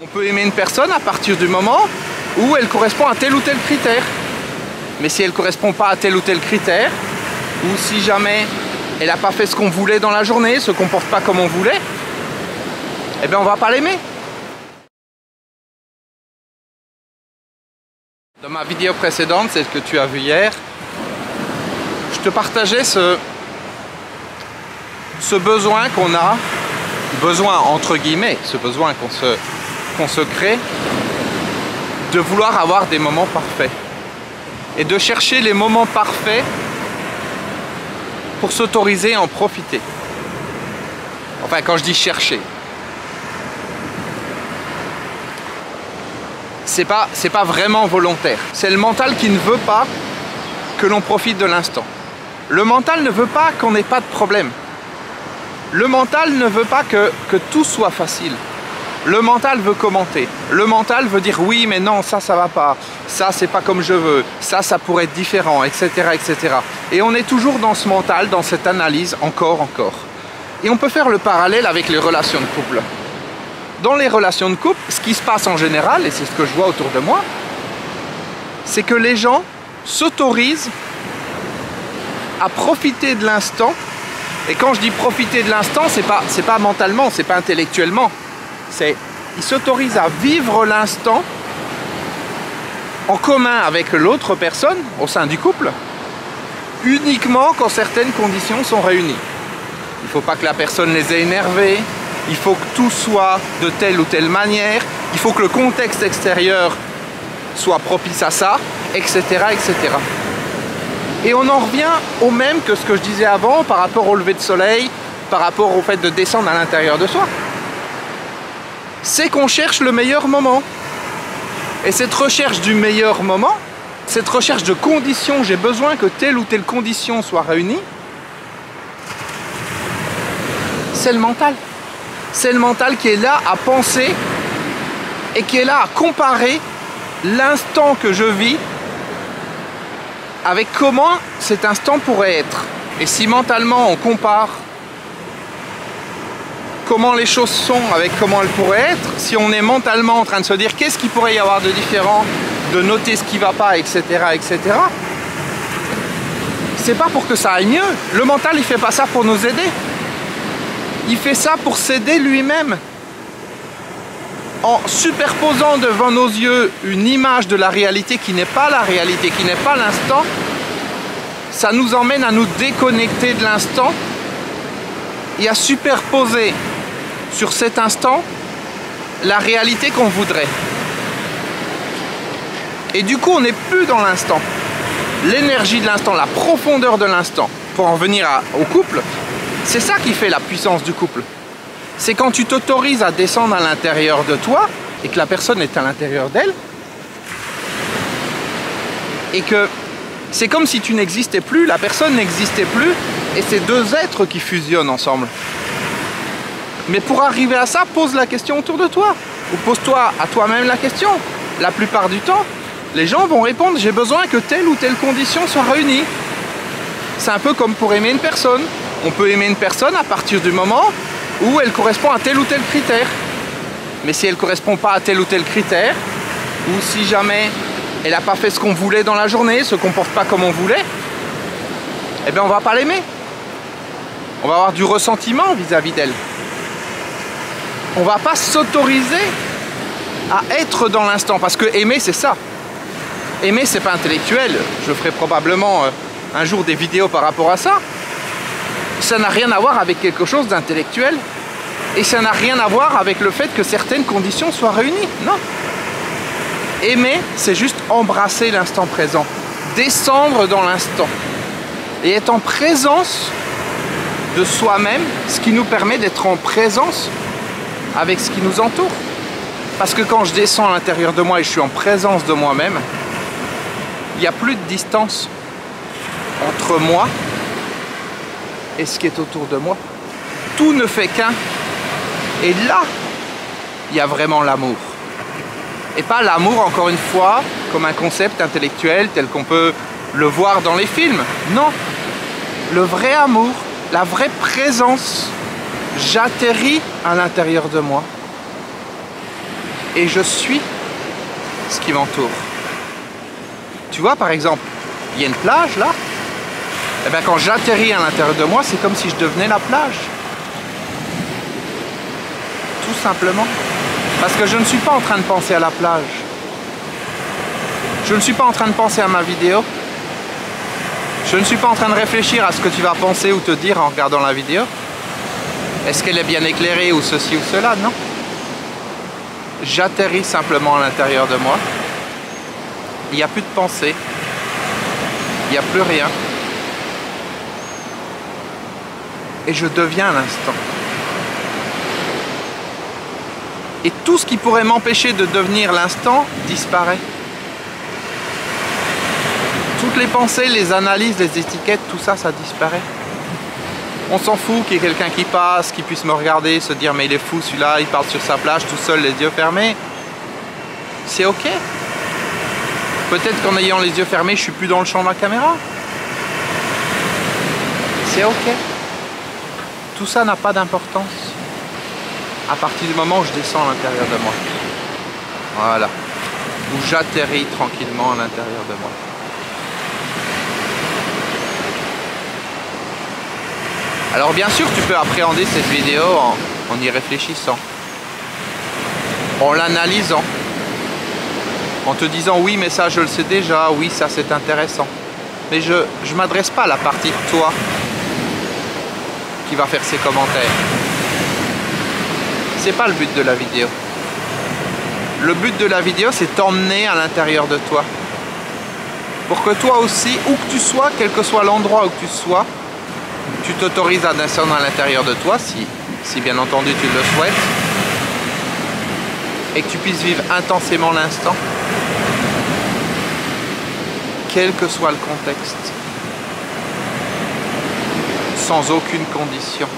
On peut aimer une personne à partir du moment où elle correspond à tel ou tel critère. Mais si elle ne correspond pas à tel ou tel critère, ou si jamais elle n'a pas fait ce qu'on voulait dans la journée, se comporte pas comme on voulait, eh bien on va pas l'aimer. Dans ma vidéo précédente, c'est ce que tu as vu hier, je te partageais ce besoin qu'on a, besoin entre guillemets, ce besoin qu'on se crée, de vouloir avoir des moments parfaits. Et de chercher les moments parfaits pour s'autoriser à en profiter. Enfin, quand je dis chercher, c'est pas vraiment volontaire. C'est le mental qui ne veut pas que l'on profite de l'instant. Le mental ne veut pas qu'on n'ait pas de problème. Le mental ne veut pas que tout soit facile. Le mental veut commenter. Le mental veut dire oui, mais non, ça va pas. Ça, c'est pas comme je veux. Ça pourrait être différent, etc., etc. Et on est toujours dans ce mental, dans cette analyse, encore. Et on peut faire le parallèle avec les relations de couple. Dans les relations de couple, ce qui se passe en général, et c'est ce que je vois autour de moi, c'est que les gens s'autorisent à profiter de l'instant. Et quand je dis profiter de l'instant, c'est pas mentalement, c'est pas intellectuellement. Ils s'autorisent à vivre l'instant en commun avec l'autre personne au sein du couple, uniquement quand certaines conditions sont réunies. Il ne faut pas que la personne les ait énervés, il faut que tout soit de telle ou telle manière, il faut que le contexte extérieur soit propice à ça, etc., etc. Et on en revient au même que ce que je disais avant par rapport au lever de soleil, par rapport au fait de descendre à l'intérieur de soi. C'est qu'on cherche le meilleur moment. Et cette recherche du meilleur moment, cette recherche de conditions, j'ai besoin que telle ou telle condition soit réunie, c'est le mental. C'est le mental qui est là à penser et qui est là à comparer l'instant que je vis avec comment cet instant pourrait être. Et si mentalement on compare comment les choses sont avec comment elles pourraient être, si on est mentalement en train de se dire qu'est-ce qu'il pourrait y avoir de différent, de noter ce qui va pas, etc., etc., c'est pas pour que ça aille mieux. Le mental, il fait pas ça pour nous aider. Il fait ça pour s'aider lui-même. En superposant devant nos yeux une image de la réalité qui n'est pas la réalité, qui n'est pas l'instant, ça nous emmène à nous déconnecter de l'instant et à superposer sur cet instant la réalité qu'on voudrait. Et du coup, on n'est plus dans l'instant. L'énergie de l'instant, la profondeur de l'instant, pour en venir au couple, c'est ça qui fait la puissance du couple. C'est quand tu t'autorises à descendre à l'intérieur de toi et que la personne est à l'intérieur d'elle et que c'est comme si tu n'existais plus, la personne n'existait plus et c'est deux êtres qui fusionnent ensemble. Mais pour arriver à ça, pose la question autour de toi ou pose-toi à toi-même la question. La plupart du temps, les gens vont répondre j'ai besoin que telle ou telle condition soit réunie. C'est un peu comme pour aimer une personne. On peut aimer une personne à partir du moment où elle correspond à tel ou tel critère. Mais si elle ne correspond pas à tel ou tel critère, ou si jamais elle n'a pas fait ce qu'on voulait dans la journée, se comporte pas comme on voulait, eh bien on va pas l'aimer. On va avoir du ressentiment vis-à-vis d'elle. On va pas s'autoriser à être dans l'instant, parce que aimer c'est ça. Aimer c'est pas intellectuel. Je ferai probablement un jour des vidéos par rapport à ça. Ça n'a rien à voir avec quelque chose d'intellectuel. Et ça n'a rien à voir avec le fait que certaines conditions soient réunies. Non. Aimer, c'est juste embrasser l'instant présent. Descendre dans l'instant. Et être en présence de soi-même, ce qui nous permet d'être en présence avec ce qui nous entoure. Parce que quand je descends à l'intérieur de moi et je suis en présence de moi-même, il n'y a plus de distance entre moi et ce qui est autour de moi. Tout ne fait qu'un. Et là, il y a vraiment l'amour. Et pas l'amour, encore une fois, comme un concept intellectuel tel qu'on peut le voir dans les films. Non. Le vrai amour, la vraie présence, j'atterris à l'intérieur de moi. et je suis ce qui m'entoure. Tu vois, par exemple, il y a une plage là. Et bien quand j'atterris à l'intérieur de moi, c'est comme si je devenais la plage. Tout simplement. Parce que je ne suis pas en train de penser à la plage. Je ne suis pas en train de penser à ma vidéo. Je ne suis pas en train de réfléchir à ce que tu vas penser ou te dire en regardant la vidéo. Est-ce qu'elle est bien éclairée ou ceci ou cela? Non. J'atterris simplement à l'intérieur de moi. Il n'y a plus de pensée. Il n'y a plus rien. Et je deviens l'instant. Et tout ce qui pourrait m'empêcher de devenir l'instant disparaît. Toutes les pensées, les analyses, les étiquettes, tout ça, ça disparaît. On s'en fout qu'il y ait quelqu'un qui passe, qui puisse me regarder, se dire mais il est fou celui-là, il parle sur sa plage tout seul, les yeux fermés. C'est ok. Peut-être qu'en ayant les yeux fermés, je suis plus dans le champ de la caméra. C'est ok. Tout ça n'a pas d'importance à partir du moment où je descends à l'intérieur de moi. Voilà. Où j'atterris tranquillement à l'intérieur de moi. Alors bien sûr, tu peux appréhender cette vidéo en y réfléchissant, en l'analysant, en te disant oui mais ça je le sais déjà, oui ça c'est intéressant. Mais je ne m'adresse pas à la partie de toi qui va faire ses commentaires. C'est pas le but de la vidéo. Le but de la vidéo c'est t'emmener à l'intérieur de toi. Pour que toi aussi, où que tu sois, quel que soit l'endroit où tu sois, tu t'autorises à descendre à l'intérieur de toi, si bien entendu tu le souhaites, et que tu puisses vivre intensément l'instant, quel que soit le contexte, sans aucune condition.